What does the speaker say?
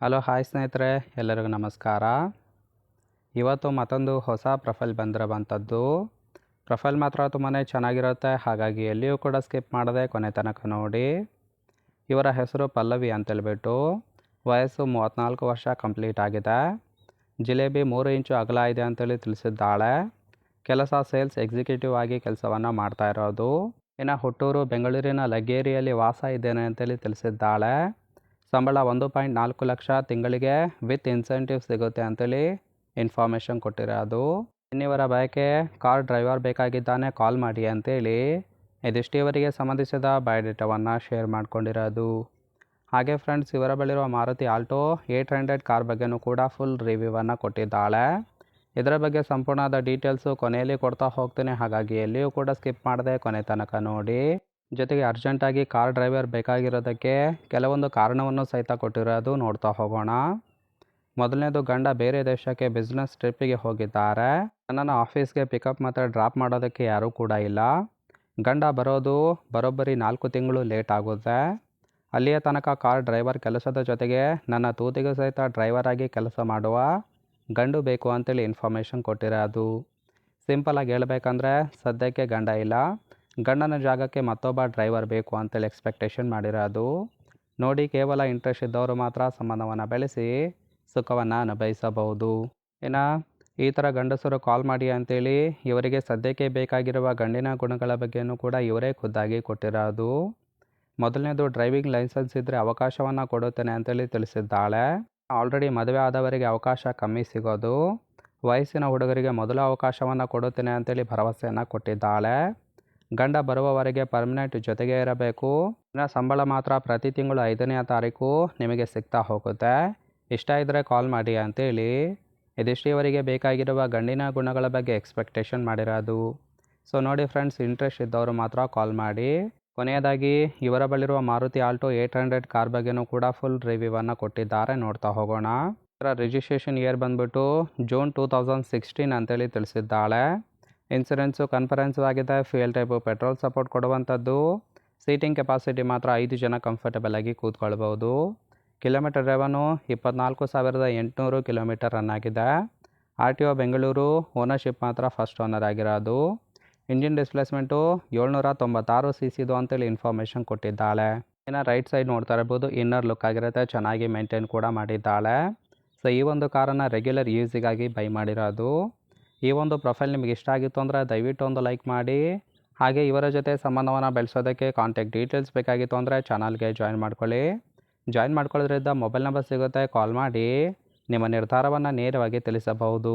Hello hi ಸ್ನೇಹಿತರೆ, ಎಲ್ಲರಿಗೂ ನಮಸ್ಕಾರ. ಇವತ್ತು ಮತ್ತೊಂದು ಹೊಸ ಪ್ರೊಫೈಲ್ ಬಂದಿರೋವಂಥದ್ದು. ಪ್ರೊಫೈಲ್ ಮಾತ್ರ ತುಂಬಾ ಚೆನ್ನಾಗಿರುತ್ತೆ, ಹಾಗಾಗಿ ಎಲ್ಲಿಯೂ ಕೂಡ ಸ್ಕಿಪ್ ಮಾಡದೆ ಕೊನೆ ತನಕ ನೋಡಿ. ಇವರ ಹೆಸರು ಪಲ್ಲವಿ ಅಂತೇಳ್ಬಿಟ್ಟು, ವಯಸ್ಸು 34 ವರ್ಷ ಕಂಪ್ಲೀಟ್ ಆಗಿದೆ. ಜಿಲೇಬಿ 3 ಇಂಚು ಅಗಲ ಇದೆ ಅಂತೇಳಿ ತಿಳಿಸಿದ್ದಾಳೆ. ಕೆಲಸ ಸೇಲ್ಸ್ ಎಕ್ಸಿಕ್ಯೂಟಿವ್ ಆಗಿ ಕೆಲಸವನ್ನು ಮಾಡ್ತಾ ಇರೋದು. ಇನ್ನು ಹುಟ್ಟೂರು ಬೆಂಗಳೂರಿನ ಲಗ್ಗೇರಿಯಲ್ಲಿ ವಾಸ ಇದ್ದೇನೆ ಅಂತೇಳಿ ತಿಳಿಸಿದ್ದಾಳೆ. ಸಂಬಳ 1.4 ಲಕ್ಷ ತಿಂಗಳಿಗೆ ವಿತ್ ಇನ್ಸೆಂಟಿವ್ ಸಿಗುತ್ತೆ ಅಂತೇಳಿ ಇನ್ಫಾರ್ಮೇಷನ್ ಕೊಟ್ಟಿರೋದು. ಇನ್ನಿವರ ಬಯಕೆ ಕಾರ್ ಡ್ರೈವರ್ ಬೇಕಾಗಿದ್ದಾನೆ, ಕಾಲ್ ಮಾಡಿ ಅಂತೇಳಿ ಇದಿಷ್ಟು ಇವರಿಗೆ ಸಂಬಂಧಿಸಿದ ಬಯೋಡೇಟಾವನ್ನು ಶೇರ್ ಮಾಡ್ಕೊಂಡಿರೋದು. ಹಾಗೆ ಫ್ರೆಂಡ್ಸ್, ಇವರ ಬಳಿರುವ ಮಾರುತಿ ಆಲ್ಟೋ 800 ಕಾರ್ ಬಗ್ಗೆನೂ ಕೂಡ ಫುಲ್ ರಿವ್ಯೂವನ್ನು ಕೊಟ್ಟಿದ್ದಾಳೆ. ಇದರ ಬಗ್ಗೆ ಸಂಪೂರ್ಣವಾದ ಡೀಟೇಲ್ಸು ಕೊನೆಯಲ್ಲಿ ಕೊಡ್ತಾ ಹೋಗ್ತೀನಿ, ಹಾಗಾಗಿ ಎಲ್ಲಿಯೂ ಕೂಡ ಸ್ಕಿಪ್ ಮಾಡದೆ ಕೊನೆ ತನಕ ನೋಡಿ. ಜೊತೆಗೆ ಅರ್ಜೆಂಟಾಗಿ ಕಾರ್ ಡ್ರೈವರ್ ಬೇಕಾಗಿರೋದಕ್ಕೆ ಕೆಲವೊಂದು ಕಾರಣವನ್ನು ಸಹಿತ ಕೊಟ್ಟಿರೋದು, ನೋಡ್ತಾ ಹೋಗೋಣ. ಮೊದಲನೇದು, ಗಂಡ ಬೇರೆ ದೇಶಕ್ಕೆ ಬಿಸ್ನೆಸ್ ಟ್ರಿಪ್ಪಿಗೆ ಹೋಗಿದ್ದಾರೆ. ನನ್ನನ್ನು ಆಫೀಸ್ಗೆ ಪಿಕಪ್ ಮತ್ತು ಡ್ರಾಪ್ ಮಾಡೋದಕ್ಕೆ ಯಾರೂ ಕೂಡ ಇಲ್ಲ. ಗಂಡ ಬರೋದು ಬರೋಬ್ಬರಿ 4 ತಿಂಗಳು ಲೇಟ್ ಆಗುತ್ತೆ. ಅಲ್ಲಿಯ ತನಕ ಕಾರ್ ಡ್ರೈವರ್ ಕೆಲಸದ ಜೊತೆಗೆ ನನ್ನ ತೂತಿಗೂ ಸಹಿತ ಡ್ರೈವರ್ ಆಗಿ ಕೆಲಸ ಮಾಡುವ ಗಂಡು ಬೇಕು ಅಂತೇಳಿ ಇನ್ಫಾರ್ಮೇಷನ್ ಕೊಟ್ಟಿರೋದು. ಸಿಂಪಲಾಗಿ ಹೇಳ್ಬೇಕಂದ್ರೆ ಸದ್ಯಕ್ಕೆ ಗಂಡ ಇಲ್ಲ, ಗಂಡನ ಜಾಗಕ್ಕೆ ಮತ್ತೊಬ್ಬ ಡ್ರೈವರ್ ಬೇಕು ಅಂತೇಳಿ ಎಕ್ಸ್ಪೆಕ್ಟೇಷನ್ ಮಾಡಿರೋದು. ನೋಡಿ, ಕೇವಲ ಇಂಟ್ರೆಸ್ಟ್ ಇದ್ದವರು ಮಾತ್ರ ಸಂಬಂಧವನ್ನು ಬೆಳೆಸಿ ಸುಖವನ್ನು ಅನುಭವಿಸಬಹುದು. ಇನ್ನು ಈ ಥರ ಗಂಡಸರು ಕಾಲ್ ಮಾಡಿ ಅಂತೇಳಿ ಇವರಿಗೆ ಸದ್ಯಕ್ಕೆ ಬೇಕಾಗಿರುವ ಗಂಡಿನ ಗುಣಗಳ ಬಗ್ಗೆಯೂ ಕೂಡ ಇವರೇ ಖುದ್ದಾಗಿ ಕೊಟ್ಟಿರೋದು. ಮೊದಲನೇದು, ಡ್ರೈವಿಂಗ್ ಲೈಸೆನ್ಸ್ ಇದ್ದರೆ ಅವಕಾಶವನ್ನು ಕೊಡುತ್ತೇನೆ ಅಂತೇಳಿ ತಿಳಿಸಿದ್ದಾಳೆ. ಆಲ್ರೆಡಿ ಮದುವೆ ಆದವರಿಗೆ ಅವಕಾಶ ಕಮ್ಮಿ ಸಿಗೋದು. ವಯಸ್ಸಿನ ಹುಡುಗರಿಗೆ ಮೊದಲು ಅವಕಾಶವನ್ನು ಕೊಡುತ್ತೇನೆ ಅಂತೇಳಿ ಭರವಸೆಯನ್ನು ಕೊಟ್ಟಿದ್ದಾಳೆ. ಗಂಡ ಬರುವವರೆಗೆ ಪರ್ಮನೆಂಟ್ ಜೊತೆಗೆ ಇರಬೇಕು. ಇನ್ನು ಸಂಬಳ ಮಾತ್ರ ಪ್ರತಿ ತಿಂಗಳು 5ನೇ ತಾರೀಕು ನಿಮಗೆ ಸಿಗ್ತಾ ಹೋಗುತ್ತೆ. ಇಷ್ಟ ಇದ್ದರೆ ಕಾಲ್ ಮಾಡಿ ಅಂತೇಳಿ ಇದಿಷ್ಟು ಇವರಿಗೆ ಬೇಕಾಗಿರುವ ಗಂಡಿನ ಗುಣಗಳ ಬಗ್ಗೆ ಎಕ್ಸ್ಪೆಕ್ಟೇಷನ್ ಮಾಡಿರೋದು. ಸೊ ನೋಡಿ ಫ್ರೆಂಡ್ಸ್, ಇಂಟ್ರೆಸ್ಟ್ ಇದ್ದವರು ಮಾತ್ರ ಕಾಲ್ ಮಾಡಿ. ಕೊನೆಯದಾಗಿ, ಇವರ ಬಳಿರುವ ಮಾರುತಿ ಆಲ್ಟೋ 800 ಕಾರ್ ಬಗ್ಗೆನೂ ಕೂಡ ಫುಲ್ ರಿವ್ಯೂವನ್ನು ಕೊಟ್ಟಿದ್ದಾರೆ, ನೋಡ್ತಾ ಹೋಗೋಣ. ಇದರ ರಿಜಿಸ್ಟ್ರೇಷನ್ ಇಯರ್ ಬಂದ್ಬಿಟ್ಟು ಜೂನ್ 2016 ಅಂತೇಳಿ ತಿಳಿಸಿದ್ದಾಳೆ. ಇನ್ಸೂರೆನ್ಸು ಕನ್ಫರೆನ್ಸು ಆಗಿದೆ. ಫ್ಯೂಯಲ್ ಟೈಪು ಪೆಟ್ರೋಲ್ ಸಪೋರ್ಟ್ ಕೊಡುವಂಥದ್ದು. ಸೀಟಿಂಗ್ ಕೆಪಾಸಿಟಿ ಮಾತ್ರ 5 ಜನ ಕಂಫರ್ಟಬಲ್ ಆಗಿ ಕೂತ್ಕೊಳ್ಬೋದು. ಕಿಲೋಮೀಟರ್ ರೆವೆನ್ಯೂ 24,800 ಕಿಲೋಮೀಟರ್ ರನ್ ಆಗಿದೆ. RTO ಬೆಂಗಳೂರು. ಓನರ್ಶಿಪ್ ಮಾತ್ರ ಫಸ್ಟ್ ಓನರ್ ಆಗಿರೋದು. ಇಂಜಿನ್ ಡಿಸ್ಪ್ಲೇಸ್ಮೆಂಟು 796 cc ಅಂತೇಳಿ ಇನ್ಫಾರ್ಮೇಷನ್ ಕೊಟ್ಟಿದ್ದಾಳೆ. ಇನ್ನು ರೈಟ್ ಸೈಡ್ ನೋಡ್ತಾ ಇರ್ಬೋದು, ಇನ್ನರ್ ಲುಕ್ ಆಗಿರುತ್ತೆ, ಚೆನ್ನಾಗಿ ಮೇಂಟೈನ್ ಕೂಡ ಮಾಡಿದ್ದಾಳೆ. ಸೊ ಈ ಒಂದು ಕಾರನ್ನು ರೆಗ್ಯುಲರ್ ಯೂಸಿಗಾಗಿ ಬೈ ಮಾಡಿರೋದು. ಈ ಒಂದು ಪ್ರೊಫೈಲ್ ನಿಮಗೆ ಇಷ್ಟ ಆಗಿತ್ತು ಅಂದರೆ ದಯವಿಟ್ಟು ಒಂದು ಲೈಕ್ ಮಾಡಿ. ಹಾಗೆ ಇವರ ಜೊತೆ ಸಂಬಂಧವನ್ನು ಬೆಳೆಸೋದಕ್ಕೆ ಕಾಂಟ್ಯಾಕ್ಟ್ ಡೀಟೇಲ್ಸ್ ಬೇಕಾಗಿತ್ತು ಅಂದರೆ ಚಾನಲ್ಗೆ ಜಾಯಿನ್ ಮಾಡ್ಕೊಳ್ಳಿ. ಜಾಯಿನ್ ಮಾಡ್ಕೊಳ್ಳೋದ್ರಿಂದ ಮೊಬೈಲ್ ನಂಬರ್ ಸಿಗುತ್ತೆ, ಕಾಲ್ ಮಾಡಿ ನಿಮ್ಮ ನಿರ್ಧಾರವನ್ನು ನೇರವಾಗಿ ತಿಳಿಸಬಹುದು.